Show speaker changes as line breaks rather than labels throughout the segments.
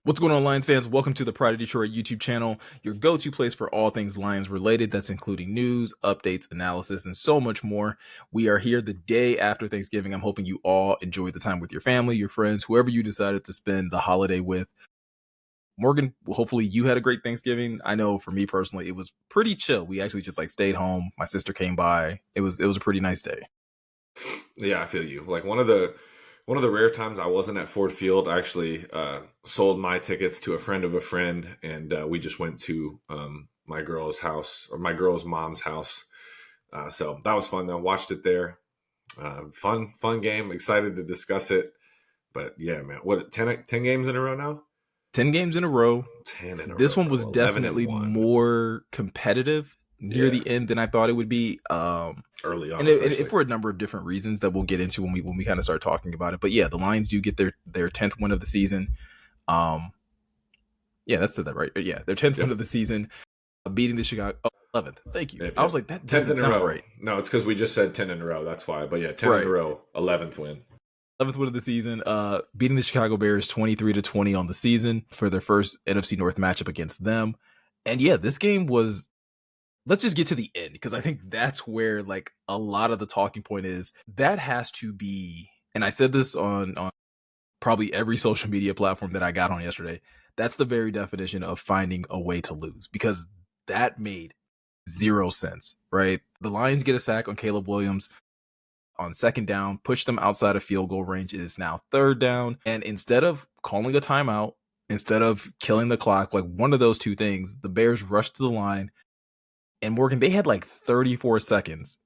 What's going on, Lions fans? Welcome to the Pride of Detroit YouTube channel, your go-to place for all things Lions related. That's including news, updates, analysis, and so much more. We are here the day after Thanksgiving. I'm hoping you all enjoyed the time with your family, your friends, whoever you decided to spend the holiday with. Morgan, hopefully you had a great Thanksgiving. I know for me personally, it was pretty chill. We actually just stayed home. My sister came by. It was a pretty nice day.
Yeah, I feel you. Like one of the rare times I wasn't at Ford Field, I actually sold my tickets to a friend of a friend, and we just went to my girl's house, or my girl's mom's house. So that was fun though. Watched it there. Fun game. Excited to discuss it. But yeah, man, what 10 games in a row now?
10 games in a row.
10 in a row.
This one was
11 and
definitely
1.
more competitive near the end than I thought it would be.
Early on,
and for a number of different reasons that we'll get into when we kind of start talking about it. But yeah, the Lions do get their 10th win of the season. Yeah, that's that right. Yeah, their 10th win of the season, beating the Chicago 11th. Thank you. I was like, that 10th in a row. Right.
No, it's because we just said 10 in a row. That's why. But yeah, 10 in a row, 11th win.
11th win of the season, beating the Chicago Bears 23-20 on the season for their first NFC North matchup against them. And yeah, this game was, let's just get to the end, because I think that's where a lot of the talking point is. That has to be, and I said this on probably every social media platform that I got on yesterday, that's the very definition of finding a way to lose, because that made zero sense, right? The Lions get a sack on Caleb Williams on second down, push them outside of field goal range. It is now third down. And instead of calling a timeout, instead of killing the clock, one of those two things, the Bears rushed to the line. And Morgan, they had 34 seconds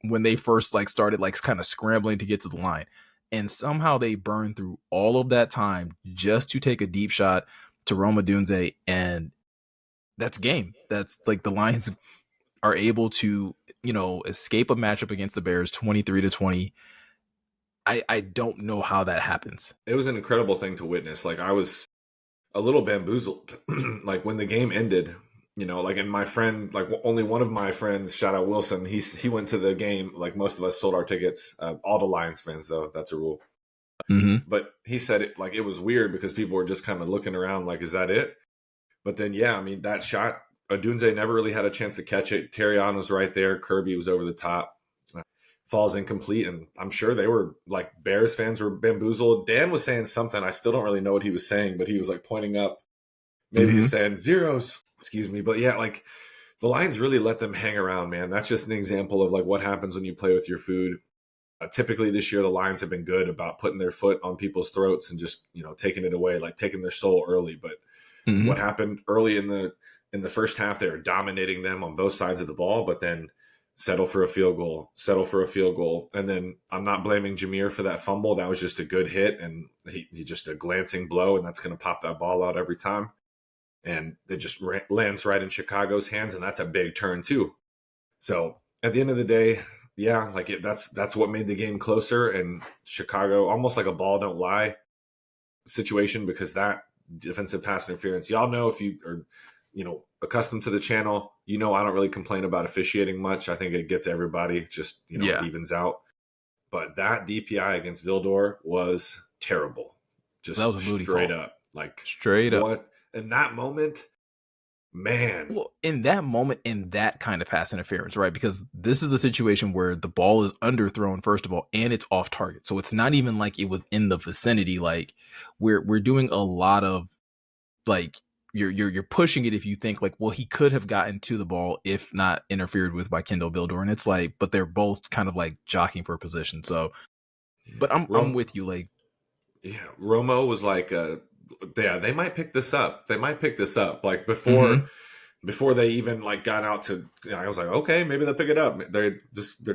when they first started kind of scrambling to get to the line. And somehow they burned through all of that time just to take a deep shot to Rome Odunze. And that's game. That's the Lions are able to, escape a matchup against the Bears 23-20. I don't know how that happens.
It was an incredible thing to witness. I was a little bamboozled. When the game ended, and my friend, only one of my friends, shout out Wilson, he went to the game. Most of us sold our tickets. All the Lions fans, though, that's a rule.
Mm-hmm.
But he said it was weird because people were just kind of looking around is that it? But then, yeah, I mean, that shot, Odunze never really had a chance to catch it. Terrion was right there. Kirby was over the top. Falls incomplete. And I'm sure they were Bears fans were bamboozled. Dan was saying something. I still don't really know what he was saying, but he was pointing up. Maybe he's saying zeros. Excuse me. But yeah, the Lions really let them hang around, man. That's just an example of what happens when you play with your food. Typically this year, the Lions have been good about putting their foot on people's throats and just, taking it away, taking their soul early. But what happened early in the first half, they were dominating them on both sides of the ball, but then settle for a field goal. And then I'm not blaming Jameer for that fumble. That was just a good hit, and he just a glancing blow, and that's going to pop that ball out every time. And it just lands right in Chicago's hands, and that's a big turn too. So at the end of the day, yeah, that's what made the game closer. And Chicago, almost like a ball don't lie situation, because that defensive pass interference, y'all know, if you are accustomed to the channel, I don't really complain about officiating much. I think it gets everybody, just evens out. But that DPI against Vildor was terrible. Just
that was a booty
straight
call.
Up.
Straight up.
What in that moment, man.
Well, in that moment, in that kind of pass interference, right? Because this is a situation where the ball is underthrown, first of all, and it's off target. So it's not even it was in the vicinity. We're doing a lot of you're pushing it if you think well, he could have gotten to the ball if not interfered with by Kendall Vildor. And it's but they're both kind of jockeying for position. So, but I'm with you.
Yeah, Romo was yeah, they might pick this up. Before they even got out to, I was okay, maybe they'll pick it up. They're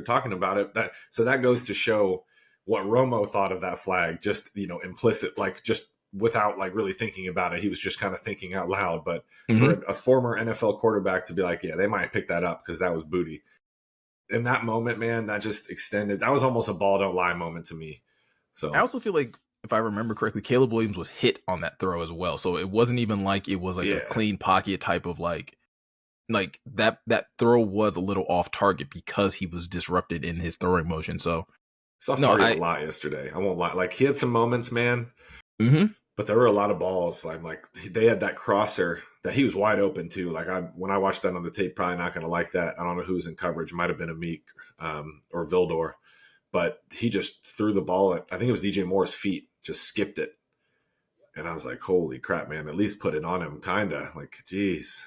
talking about it. That goes to show what Romo thought of that flag, just, implicit, just without really thinking about it. He was just kind of thinking out loud. But for a former NFL quarterback to be yeah, they might pick that up because that was booty. In that moment, man, that just extended. That was almost a ball don't lie moment to me. So
I also feel if I remember correctly, Caleb Williams was hit on that throw as well. So it wasn't even it was a clean pocket type of that throw was a little off target because he was disrupted in his throwing motion. So
it's off target a lot yesterday. I won't lie. He had some moments, man. but there were a lot of balls. I'm like, they had that crosser that he was wide open too. Like when I watched that on the tape, probably not going to like that. I don't know who was in coverage. Might have been a Meek or Vildor, but he just threw the ball at, I think it was DJ Moore's feet, just skipped it. And I was like, holy crap, man, at least put it on him. Kinda like, geez.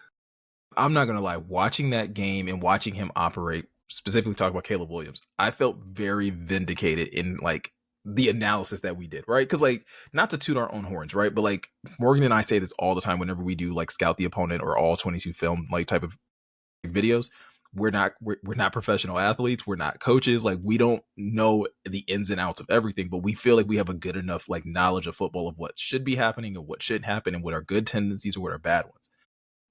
I'm not going to lie, watching that game and watching him operate, specifically talk about Caleb Williams, I felt very vindicated in like the analysis that we did, right? Because like, not to toot our own horns, right? But like Morgan and I say this all the time whenever we do like scout the opponent or all 22 film like type of videos. We're not professional athletes. We're not coaches. Like we don't know the ins and outs of everything, but we feel like we have a good enough like knowledge of football of what should be happening and what shouldn't happen and what are good tendencies or what are bad ones.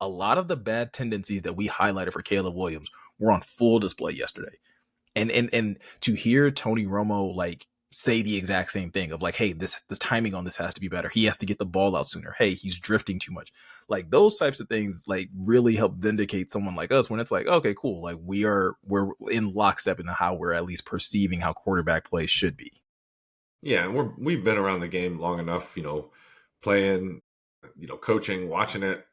A lot of the bad tendencies that we highlighted for Caleb Williams were on full display yesterday. And to hear Tony Romo like say the exact same thing of like, hey, this timing on this has to be better. He has to get the ball out sooner. Hey, he's drifting too much. Like those types of things like really help vindicate someone like us when it's like, okay, cool. Like we're in lockstep in how we're at least perceiving how quarterback play should be.
Yeah, and we've been around the game long enough, playing, coaching, watching it.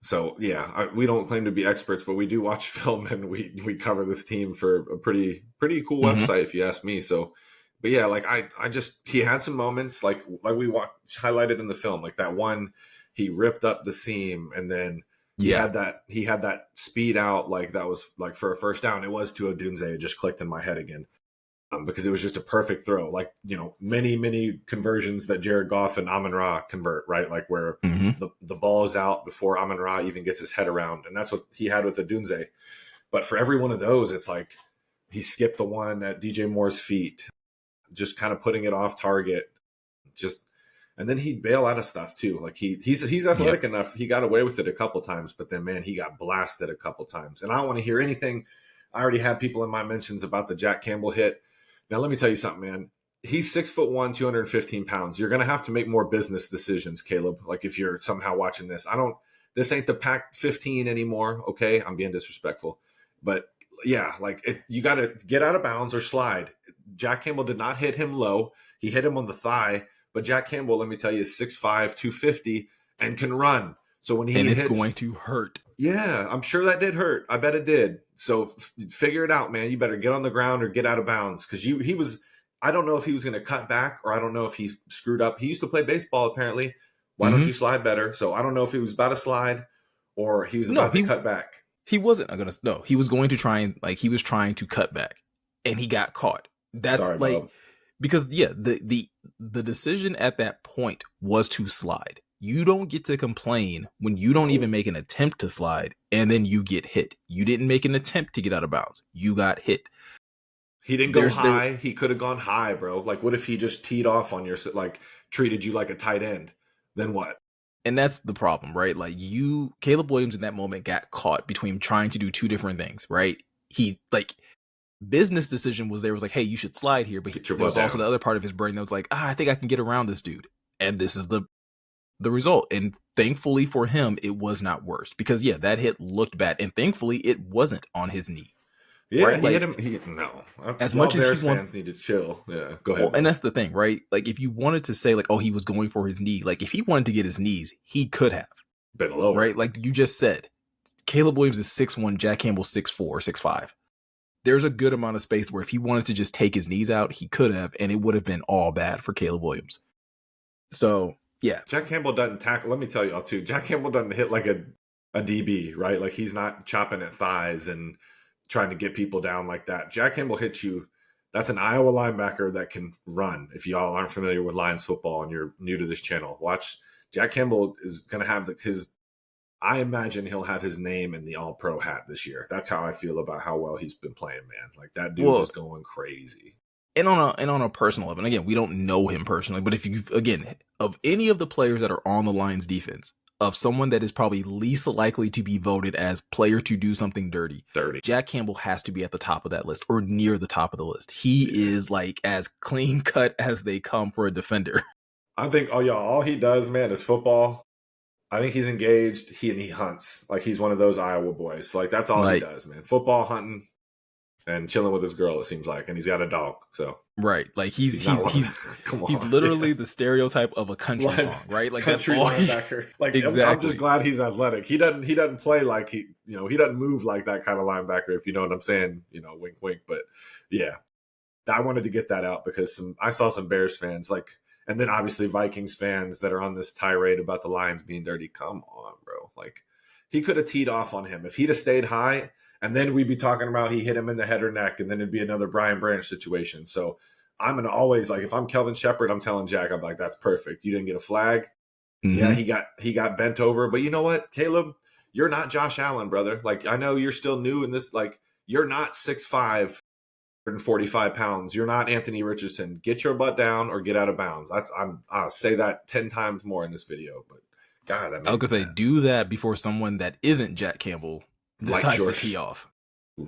So yeah, we don't claim to be experts, but we do watch film and we cover this team for a pretty cool website, if you ask me. So, but yeah, like I just he had some moments like we highlighted in the film, like that one he ripped up the seam and then he had that speed out like that was like for a first down. It was to Odunze. It just clicked in my head again. Because it was just a perfect throw, like many conversions that Jared Goff and Amon-Ra convert, right? Like where the ball is out before Amon-Ra even gets his head around, and that's what he had with Odunze. But for every one of those, it's like he skipped the one at DJ Moore's feet, just kind of putting it off target, and then he'd bail out of stuff too. Like he's athletic enough, he got away with it a couple times, but then man, he got blasted a couple times, and I don't want to hear anything. I already had people in my mentions about the Jack Campbell hit. Now, let me tell you something, man. He's 6'1", 215 pounds. You're going to have to make more business decisions, Caleb. Like if you're somehow watching this, this ain't the Pac-15 anymore. Okay. I'm being disrespectful, but yeah, like you got to get out of bounds or slide. Jack Campbell did not hit him low. He hit him on the thigh, but Jack Campbell, let me tell you, is 6'5", 250 and can run. So when
it's going to hurt.
Yeah, I'm sure that did hurt. I bet it did. So figure it out, man. You better get on the ground or get out of bounds because he was. I don't know if he was going to cut back or I don't know if he screwed up. He used to play baseball apparently. Why don't you slide better? So I don't know if he was about to slide or he was about to cut back.
He wasn't going to. No, he was going to try and he was trying to cut back, and he got caught. That's
Sorry,
like
Bob.
because the decision at that point was to slide. You don't get to complain when you don't even make an attempt to slide and then you get hit. You didn't make an attempt to get out of bounds. You got hit.
He didn't go high. He could have gone high, bro. Like, what if he just teed off on treated you like a tight end? Then what?
And that's the problem, right? Like Caleb Williams in that moment got caught between trying to do two different things, right? He business decision was there was like, hey, you should slide here. But there was also the other part of his brain that was like, I think I can get around this dude. And this is the result. And thankfully for him, it was not worse because that hit looked bad. And thankfully it wasn't on his knee.
Yeah,
right?
He hit him. No.
As much as
Bears fans need to chill. Yeah, go ahead.
Well, and that's the thing, right? Like if you wanted to say like, oh, he was going for his knee, like if he wanted to get his knees, he could have.
Been lower.
Right? Like you just said, Caleb Williams is 6'1", Jack Campbell 6'4", 6'5". There's a good amount of space where if he wanted to just take his knees out, he could have, and it would have been all bad for Caleb Williams. So yeah.
Jack Campbell doesn't tackle. Let me tell you all too. Jack Campbell doesn't hit like a DB, right? Like he's not chopping at thighs and trying to get people down like that. Jack Campbell hits you. That's an Iowa linebacker that can run. If y'all aren't familiar with Lions football and you're new to this channel, watch. Jack Campbell is going to have I imagine he'll have his name in the All-Pro hat this year. That's how I feel about how well he's been playing, man. Like that dude is going crazy.
And on a personal level, and again, we don't know him personally, but if you of any of the players that are on the Lions defense, of someone that is probably least likely to be voted as player to do something dirty, Jack Campbell has to be at the top of that list or near the top of the list. He is like as clean cut as they come for a defender.
I think, all he does, man, is football. I think he's engaged. He hunts. Like he's one of those Iowa boys. Like that's all he does, man. Football, hunting. and chilling with his girl, it seems like, and he's got a dog. So
Right. Like
he's not one of them. Come
he's
on.
literally
Yeah.
the stereotype of a country song, right? Like that's
Country
all
linebacker. Like I'm just
exactly.
glad he's athletic. He doesn't play like he doesn't move like that kind of linebacker, if you know what I'm saying, wink wink. But yeah, I wanted to get that out because I saw some Bears fans and then obviously Vikings fans that are on this tirade about the Lions being dirty. Come on, bro. Like he could have teed off on him if he'd have stayed high, and then we'd be talking about he hit him in the head or neck, and then it'd be another Brian Branch situation. So I'm gonna always, like, if I'm Kelvin Shepard, I'm telling Jack, I'm like, that's perfect. You didn't get a flag. Yeah, he got bent over, but you know what, Caleb, you're not Josh Allen, brother. Like I know you're still new in this. Like you're not 6'5", 145 pounds. You're not Anthony Richardson. Get your butt down or get out of bounds. I'll say that 10 times more in this video. But God, I
I was
mean,
gonna say do that before someone that isn't Jack Campbell
like
decides to
George,
tee off.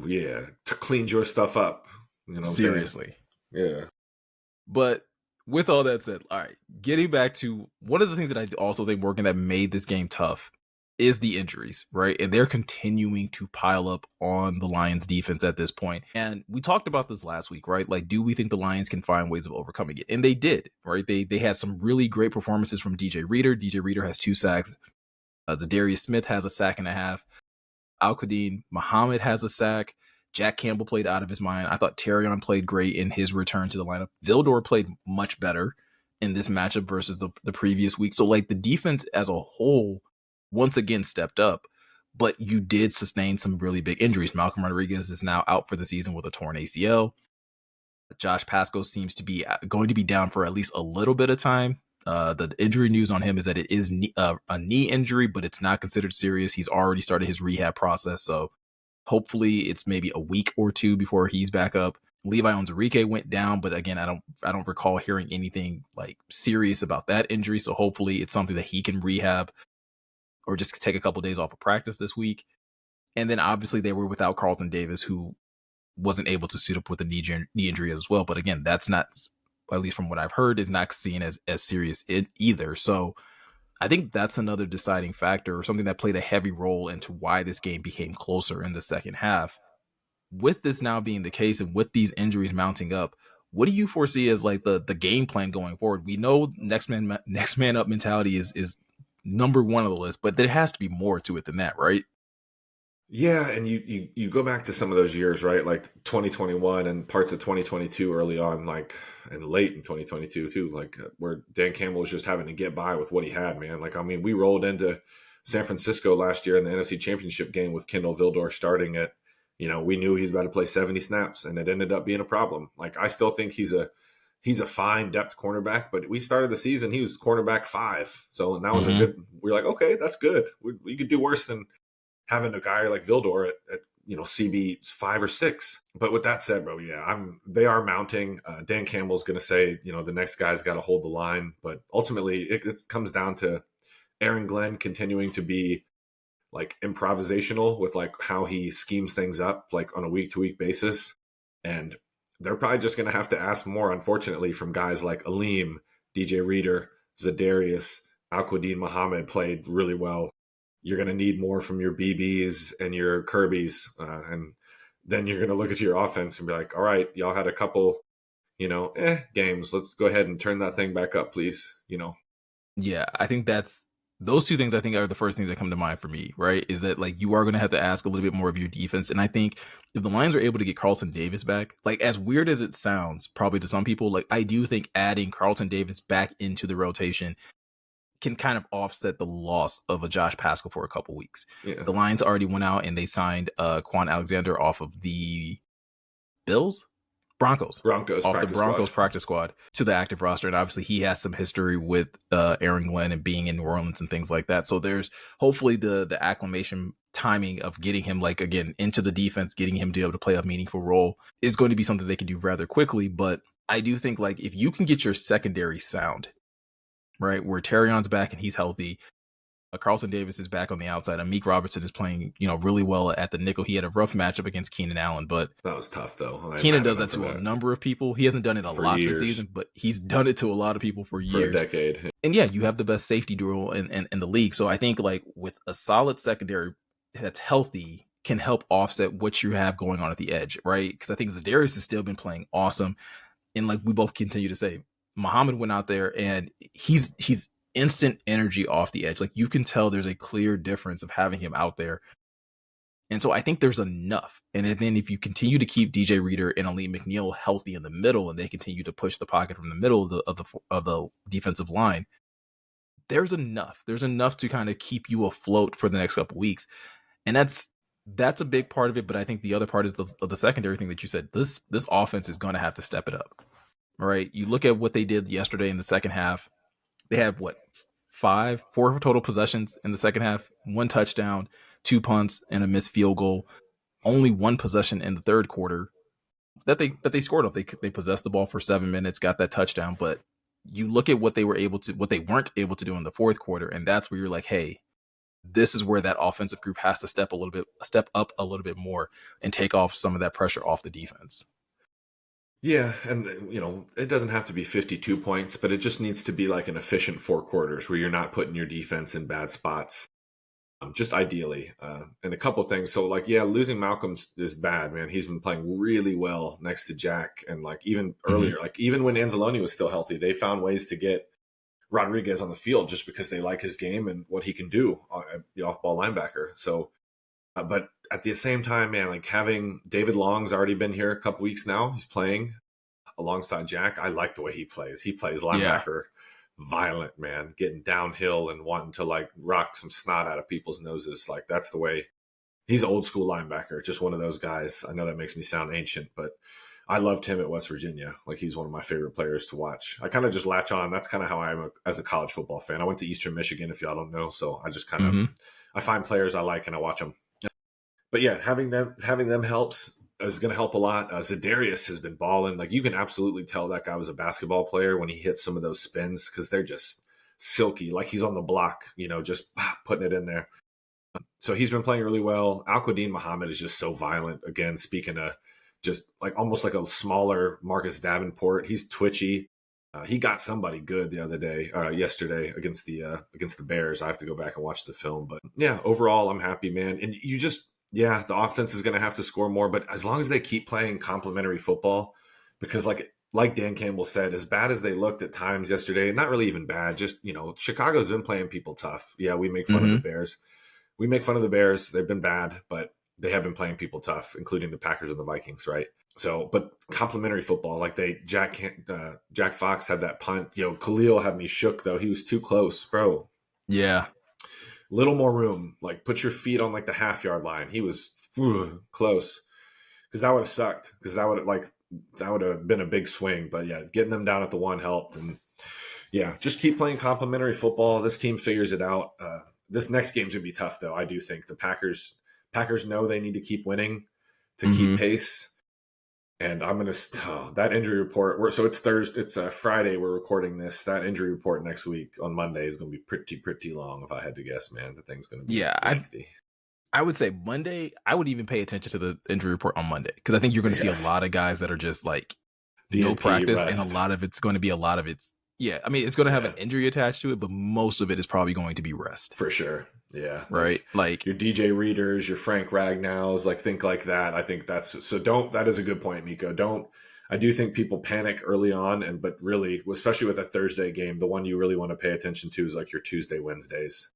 yeah, to clean your stuff up. You know what I'm saying?
Seriously.
Yeah.
But with all that said, all right, getting back to one of the things that I also think working that made this game tough is the injuries, right? And they're continuing to pile up on the Lions defense at this point. And we talked about this last week, right? Like, do we think the Lions can find ways of overcoming it? And they did, right? They had some really great performances from DJ Reader. DJ Reader has 2 sacks. Zadarius Smith has a sack and a half. Al-Qadim Muhammad has a sack. Jack Campbell played out of his mind. I thought Terrion played great in his return to the lineup. Vildor played much better in this matchup versus the previous week. So, like, the defense as a whole once again stepped up, but you did sustain some really big injuries. Malcolm Rodriguez is now out for the season with a torn ACL. Josh Pascal seems to be going to be down for at least a little bit of time. The injury news on him is that it is a knee injury, but it's not considered serious. He's already started his rehab process, so hopefully it's maybe a week or 2 before he's back up. Levi Onwuzurike went down, but again, I don't recall hearing anything like serious about that injury. So hopefully it's something that he can rehab or just take a couple of days off of practice this week. And then obviously they were without Carlton Davis, who wasn't able to suit up with a knee injury as well. But again, that's not, at least from what I've heard, is not seen as serious either. So I think that's another deciding factor, or something that played a heavy role into why this game became closer in the second half. With this now being the case and with these injuries mounting up, what do you foresee as like the game plan going forward? We know next man up mentality is number one on the list, but there has to be more to it than that, right?
Yeah, and you go back to some of those years, right? Like 2021 and parts of 2022 early on, like, and late in 2022 too, like where Dan Campbell was just having to get by with what he had, man. Like, I mean, we rolled into San Francisco last year in the NFC Championship game with Kendall Vildor starting at, we knew he was about to play 70 snaps, and it ended up being a problem. Like, I still think he's a fine depth cornerback, but we started the season, he was cornerback 5. So, and that was a good, we're like, okay, that's good. We could do worse than having a guy like Vildor at CB 5 or 6. But with that said, bro, yeah, they are mounting. Dan Campbell's going to say, the next guy's got to hold the line. But ultimately, it comes down to Aaron Glenn continuing to be like improvisational with like how he schemes things up, like on a week to week basis. And they're probably just going to have to ask more, unfortunately, from guys like Aleem, DJ Reader, Zadarius, Al-Qadim Muhammad played really well. You're going to need more from your BBs and your Kirby's. And then you're going to look at your offense and be like, all right, y'all had a couple, games. Let's go ahead and turn that thing back up, please.
Yeah, I think those 2 things I think are the first things that come to mind for me, right? Is that like you are going to have to ask a little bit more of your defense. And I think if the Lions are able to get Carlton Davis back, like as weird as it sounds, probably to some people, like I do think adding Carlton Davis back into the rotation can kind of offset the loss of a Josh Pascal for a couple weeks.
Yeah.
The Lions already went out and they signed Quan Alexander off of the Broncos off the Broncos practice squad to the active roster. And obviously he has some history with Aaron Glenn and being in New Orleans and things like that. So there's hopefully the acclimation timing of getting him, like, again, into the defense, getting him to be able to play a meaningful role is going to be something they can do rather quickly. But I do think, like, if you can get your secondary sound, right, where Terrion's back and he's healthy, Carlton Davis is back on the outside, Amik Robertson is playing, really well at the nickel. He had a rough matchup against Keenan Allen, but
that was tough though.
Keenan does that to a number of people. He hasn't done it a lot this season, but he's done it to a lot of people for years.
For a decade.
And yeah, you have the best safety duo in the league. So I think, like, with a solid secondary that's healthy can help offset what you have going on at the edge, right? Because I think Zadarius has still been playing awesome. And like we both continue to say, Muhammad went out there and he's instant energy off the edge. Like you can tell there's a clear difference of having him out there. And so I think there's enough. And then if you continue to keep DJ Reader and Ali McNeil healthy in the middle, and they continue to push the pocket from the middle of the defensive line, there's enough. There's enough to kind of keep you afloat for the next couple weeks. And that's a big part of it. But I think the other part is the secondary thing that you said. This offense is going to have to step it up. All right. You look at what they did yesterday in the second half. They had what, four total possessions in the second half, 1 touchdown, 2 punts, and a missed field goal. Only 1 possession in the third quarter that they scored off. They possessed the ball for 7 minutes, got that touchdown. But you look at what they weren't able to do in the fourth quarter, and that's where you're like, hey, this is where that offensive group has to step up a little bit more and take off some of that pressure off the defense.
Yeah, and it doesn't have to be 52 points, but it just needs to be like an efficient 4 quarters where you're not putting your defense in bad spots. Just ideally, and a couple things. So like, yeah, losing Malcolm is bad, man. He's been playing really well next to Jack, and like even earlier, like even when Anzalone was still healthy, they found ways to get Rodriguez on the field just because they like his game and what he can do, the off-ball linebacker. So, but at the same time, man, like having David Long's already been here a couple weeks now. He's playing alongside Jack. I like the way he plays. He plays linebacker. Yeah. Violent, man, getting downhill and wanting to like rock some snot out of people's noses. Like that's the way he's old school linebacker, just one of those guys. I know that makes me sound ancient, but I loved him at West Virginia. Like he's one of my favorite players to watch. I kind of just latch on. That's kind of how I am as a college football fan. I went to Eastern Michigan, if y'all don't know. So I just kind of, I find players I like and I watch them. But yeah, having them helps. Is going to help a lot. Zadarius has been balling. Like you can absolutely tell that guy was a basketball player when he hits some of those spins because they're just silky. Like he's on the block, just putting it in there. So he's been playing really well. Al-Quadin Muhammad is just so violent. Again, speaking of just like almost like a smaller Marcus Davenport. He's twitchy. He got somebody good the other day, yesterday against the Bears. I have to go back and watch the film, but yeah, overall I'm happy, man. And yeah, the offense is going to have to score more, but as long as they keep playing complementary football, because like Dan Campbell said, as bad as they looked at times yesterday, not really even bad, just, Chicago's been playing people tough. Yeah, we make fun of the Bears. We make fun of the Bears. They've been bad, but they have been playing people tough, including the Packers and the Vikings, right? So, but complementary football, like Jack Fox had that punt. Khalil had me shook, though. He was too close, bro.
Yeah.
Little more room, like put your feet on like the half-yard line. He was close because that would have sucked because that would have been a big swing. But yeah, getting them down at the 1 helped. And yeah, just keep playing complementary football. This team figures it out. This next game's gonna be tough, though. I do think the Packers know they need to keep winning to keep pace. And I'm going to that injury report. So it's Thursday. It's Friday. We're recording this. That injury report next week on Monday is going to be pretty long. If I had to guess, man, the thing's going to be lengthy.
I would say Monday. I would even pay attention to the injury report on Monday because I think you're going to see a lot of guys that are just like no practice, rest. And a lot of it's going to be yeah. I mean, it's going to have an injury attached to it, but most of it is probably going to be rest
for sure. Yeah,
right. Like
your DJ Readers, your Frank Ragnows, like think like that. I think that's so. That is a good point, Miko. I do think people panic early on, but really, especially with a Thursday game, the one you really want to pay attention to is like your Tuesday, Wednesdays.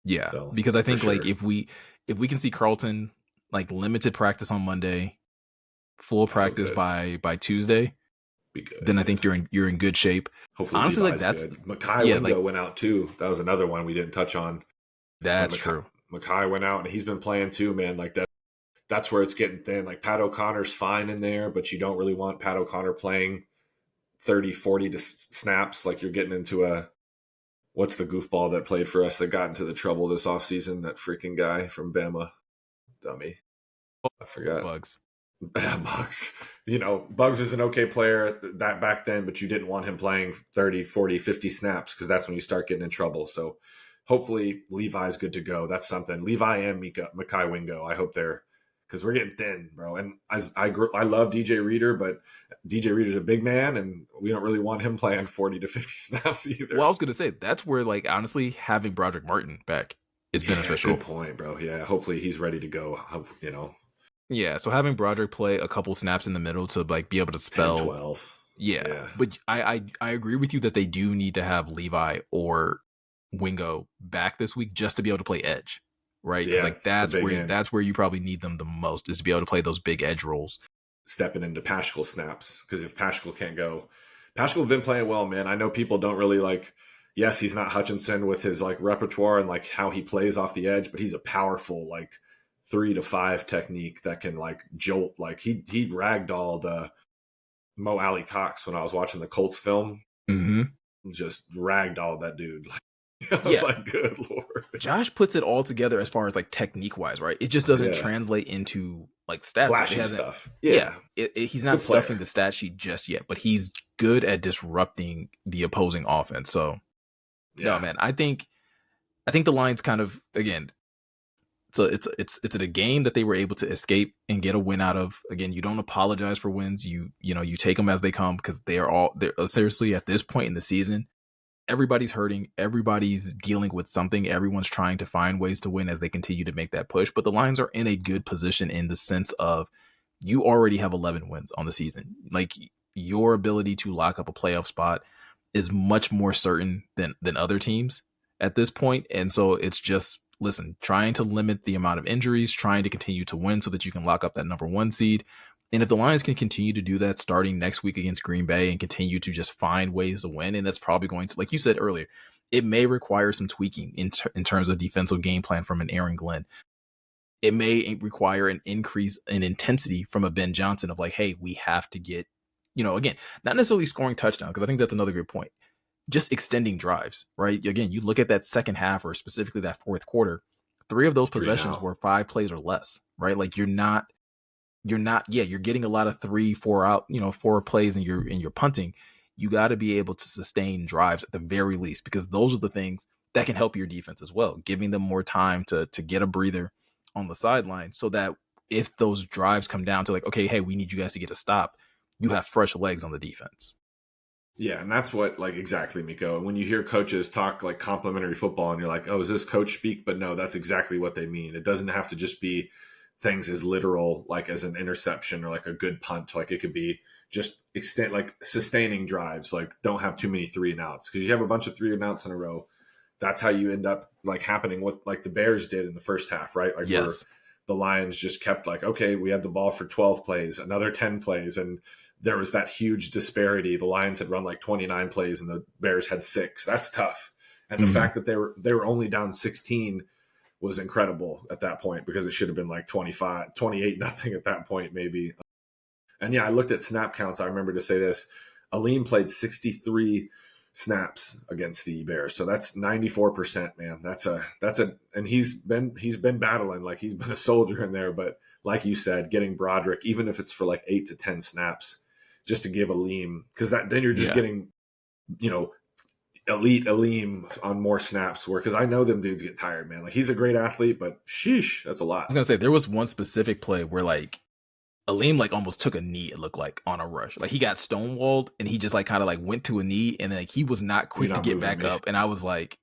Yeah, so, because I think like if we can see Carlton like limited practice on Monday, full practice by Tuesday. Good, then I think you're in good shape.
Hopefully, honestly, Levi's like that's good. Mekhi Wingo went out too. That was another one we didn't touch on.
That's true.
Mekhi went out and he's been playing too, man. Like that's where it's getting thin. Like Pat O'Connor's fine in there, but you don't really want Pat O'Connor playing 30, 40 snaps. Like you're getting into what's the goofball that played for us that got into the trouble this offseason? That freaking guy from Bama, dummy. I forgot.
Bugs.
Bugs. Bugs is an okay player that back then, but you didn't want him playing 30, 40, 50 snaps because that's when you start getting in trouble. So hopefully Levi's good to go. That's something. Levi and Mekhi Wingo. I hope they're because we're getting thin, bro. And I love DJ Reader, but DJ Reader's a big man, and we don't really want him playing 40 to 50 snaps either.
Well, I was going to say, that's where, like, honestly, having Broderick Martin back is
Yeah,
beneficial.
good point, bro. Yeah, hopefully he's ready to go.
Yeah, so having Broderick play a couple snaps in the middle to like be able to
10,
spell.
12.
Yeah,
Yeah.
but I agree with you that they do need to have Levi or Wingo back this week just to be able to play edge, right? Because
Yeah,
like
the big end.
that's where you probably need them the most, is to be able to play those big edge roles.
Stepping into Paschal snaps, because if Paschal can't go, Paschal been playing well, man. I know people don't really like. Yes, he's not Hutchinson with his like repertoire and like how he plays off the edge, but he's a powerful like 3 to 5 technique that can like jolt. Like he ragdolled Mo Alley Cox when I was watching the Colts film.
Mm-hmm.
Just ragdolled that dude. I was
Yeah,
like, good lord.
Josh puts it all together as far as like technique wise, right? It just doesn't
Yeah,
translate into like stats yet. It
flashy
hasn't.
stuff.
Yeah,
Yeah,
he's not
good player.
stuffing the stat sheet just yet, but he's good at disrupting the opposing offense. So no,
Yeah,
man, I think the Lions kind of, again. So it's a game that they were able to escape and get a win out of. Again, you don't apologize for wins. You take them as they come, because they're seriously, at this point in the season, everybody's hurting, everybody's dealing with something, everyone's trying to find ways to win as they continue to make that push. But the Lions are in a good position in the sense of, you already have 11 wins on the season. Like, your ability to lock up a playoff spot is much more certain than other teams at this point. And so it's just, listen, trying to limit the amount of injuries, trying to continue to win so that you can lock up that number 1 seed. And if the Lions can continue to do that starting next week against Green Bay and continue to just find ways to win, and that's probably going to, like you said earlier, it may require some tweaking in terms of defensive game plan from an Aaron Glenn. It may require an increase in intensity from a Ben Johnson of like, hey, we have to get, again, not necessarily scoring touchdowns, because I think that's another good point. Just extending drives, right? Again, you look at that second half, or specifically that fourth quarter, 3 of those
3 and
possessions
out.
were 5 plays or less, right? Like, you're not yeah, you're getting a lot of 3 4 out, 4 plays in your punting. You got to be able to sustain drives at the very least, because those are the things that can help your defense as well, giving them more time to get a breather on the sideline, so that if those drives come down to like, okay, hey, we need you guys to get a stop, you have fresh legs on the defense.
Yeah, and that's what, like, exactly, Miko. And when you hear coaches talk like complimentary football, and you're like, oh, is this coach speak? But no, that's exactly what they mean. It doesn't have to just be things as literal, like as an interception or like a good punt. Like, it could be just extend, like sustaining drives. Like, don't have too many 3 and outs, because you have a bunch of 3 and outs in a row. That's how you end up like happening what like the Bears did in the first half, right? Like, where
Yes.
the Lions just kept like, okay, we had the ball for 12 plays, another 10 plays, and there was that huge disparity. The Lions had run like 29 plays and the Bears had 6. That's tough. And the
Mhm.
fact that they were only down 16 was incredible at that point, because it should have been like 25, 28 nothing at that point maybe. And yeah, I looked at snap counts. I remember to say this. Aleem played 63 snaps against the Bears. So that's 94%, man. And he's been battling, like he's been a soldier in there, but like you said, getting Broderick, even if it's for like 8 to 10 snaps, just to give Aleem, because that then you're just
Yeah.
getting, you know, elite Aleem on more snaps, where, because I know them dudes get tired, man. Like, he's a great athlete, but sheesh, that's a
I was
lot.
gonna say, there was one specific play where like Aleem like almost took a knee, it looked like, on a rush. Like, he got stonewalled and he just like kind of like went to a knee, and like he was not
You're
quick to
not
get
moving
back
me.
up. And I was like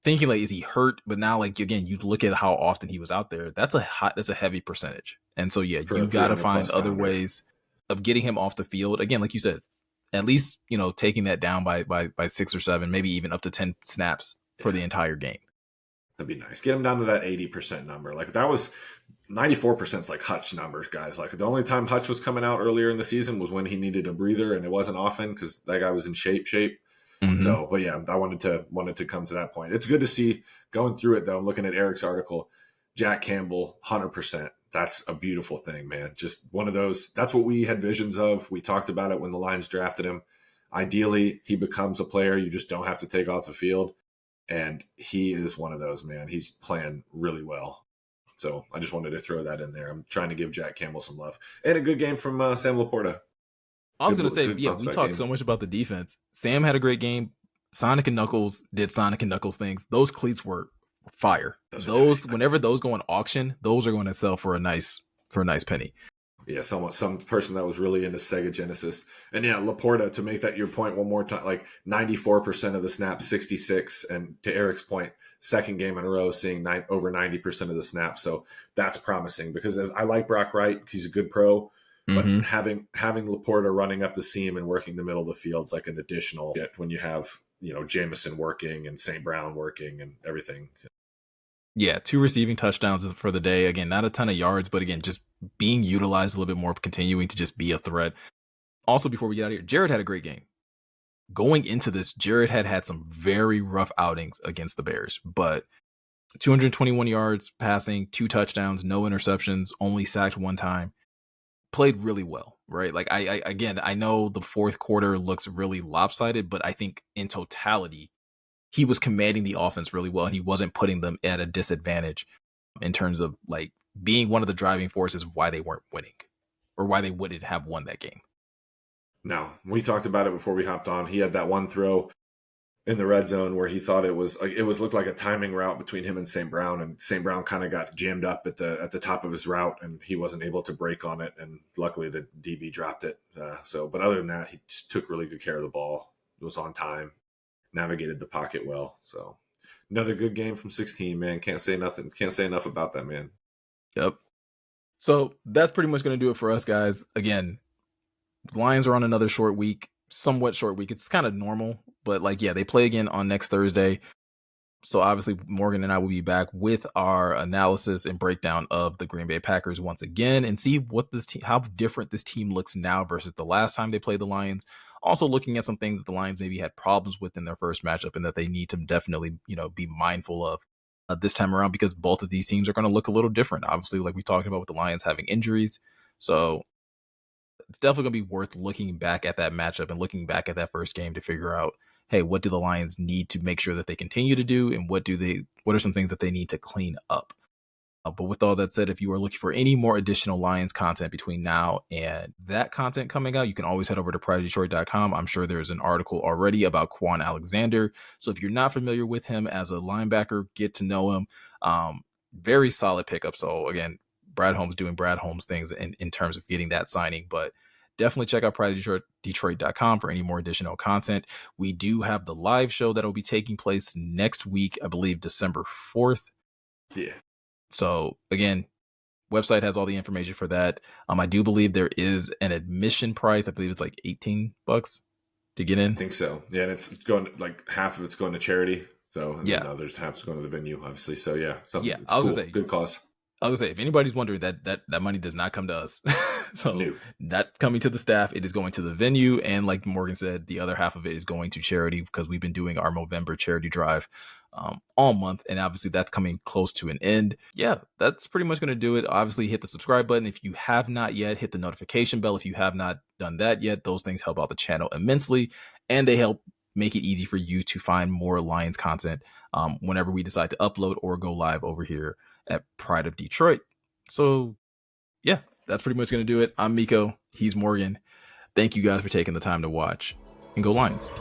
thinking, like, is he hurt? But now, like, again, you look at how often he was out there. That's a heavy percentage. And so yeah,
For
you
a
got to
300
find
plus
other
pounder.
ways of getting him off the field. Again, like you said, at least, taking that down by 6 or 7, maybe even up to 10 snaps for
Yeah.
the entire game.
That'd be nice. Get him down to that 80% number. Like, that was 94% is like Hutch numbers, guys. Like, the only time Hutch was coming out earlier in the season was when he needed a breather, and it wasn't often, because that guy was in shape.
Mm-hmm.
So, but yeah, I wanted to come to that point. It's good to see, going through it though. I'm looking at Eric's article. Jack Campbell, 100%. That's a beautiful thing, man. Just one of those. That's what we had visions of. We talked about it when the Lions drafted him. Ideally, he becomes a player you just don't have to take off the field. And he is one of those, man. He's playing really well. So I just wanted to throw that in there. I'm trying to give Jack Campbell some love. And a good game from Sam Laporta.
I was
Good,
gonna say,
good
yeah,
bounce
we
back
talked
game.
so much about the defense. Sam had a great game. Sonic and Knuckles did Sonic and Knuckles things. Those cleats were fire.
Those are
Those,
tight.
whenever those go on auction, those are going to sell for a nice penny.
Yeah, some person that was really into Sega Genesis. And yeah, Laporta, to make that your point one more time, like 94% of the snaps, 66. And to Eric's point, second game in a row seeing over 90% of the snaps. So that's promising because as I like Brock Wright, he's a good pro, but
Mm-hmm.
having Laporta running up the seam and working the middle of the field is like an additional hit when you have, Jameson working and St. Brown working and everything.
Yeah, 2 receiving touchdowns for the day. Again, not a ton of yards, but again, just being utilized a little bit more, continuing to just be a threat. Also, before we get out of here, Jared had a great game. Going into this, Jared had some very rough outings against the Bears, but 221 yards passing, 2 touchdowns, no interceptions, only sacked 1 time. Played really well, right? Like I know the fourth quarter looks really lopsided, but I think in totality, he was commanding the offense really well and he wasn't putting them at a disadvantage in terms of like being one of the driving forces of why they weren't winning or why they wouldn't have won that game.
No, we talked about it before we hopped on. He had that one throw in the red zone where he thought it was looked like a timing route between him and St. Brown, and St. Brown kind of got jammed up at the top of his route, and he wasn't able to break on it. And luckily, the DB dropped it. But other than that, he just took really good care of the ball. It was on time, navigated the pocket well. So another good game from 16, man. Can't say nothing. Can't say enough about that, man.
Yep. So that's pretty much going to do it for us, guys. Again, the Lions are on another somewhat short week. It's kind of normal, but like, yeah, they play again on next Thursday. So obviously Morgan and I will be back with our analysis and breakdown of the Green Bay Packers once again and see what how different this team looks now versus the last time they played the Lions. Also looking at some things that the Lions maybe had problems with in their first matchup and that they need to definitely, be mindful of this time around because both of these teams are going to look a little different. Obviously, like we talked about with the Lions having injuries. So it's definitely going to be worth looking back at that matchup and looking back at that first game to figure out, hey, what do the Lions need to make sure that they continue to do, and what are some things that they need to clean up? But with all that said, if you are looking for any more additional Lions content between now and that content coming out, you can always head over to pridedetroit.com. I'm sure there's an article already about Quan Alexander. So if you're not familiar with him as a linebacker, get to know him. Very solid pickup. So again, Brad Holmes doing Brad Holmes things in terms of getting that signing, but definitely check out pridedetroit.com for any more additional content. We do have the live show that will be taking place next week, I believe December 4th.
Yeah.
So again, website has all the information for that. I do believe there is an admission price. I believe it's like $18 to get in.
I think so. Yeah, and it's going like half of it's going to charity. So and
yeah,
the others half's going to the venue, obviously. So yeah,
yeah.
It's
I was
cool.
gonna say
Good cause.
I was gonna say if anybody's wondering that money does not come to us. So not coming to the staff, it is going to the venue, and like Morgan said, the other half of it is going to charity because we've been doing our Movember charity drive all month, and obviously that's coming close to an end. Yeah, that's pretty much going to do it. Obviously, hit the subscribe button if you have not yet. Hit the notification bell if you have not done that yet. Those things help out the channel immensely, and they help make it easy for you to find more Lions content whenever we decide to upload or go live over here at Pride of Detroit. So yeah, that's pretty much going to do it. I'm Miko. He's Morgan. Thank you guys for taking the time to watch, and go Lions.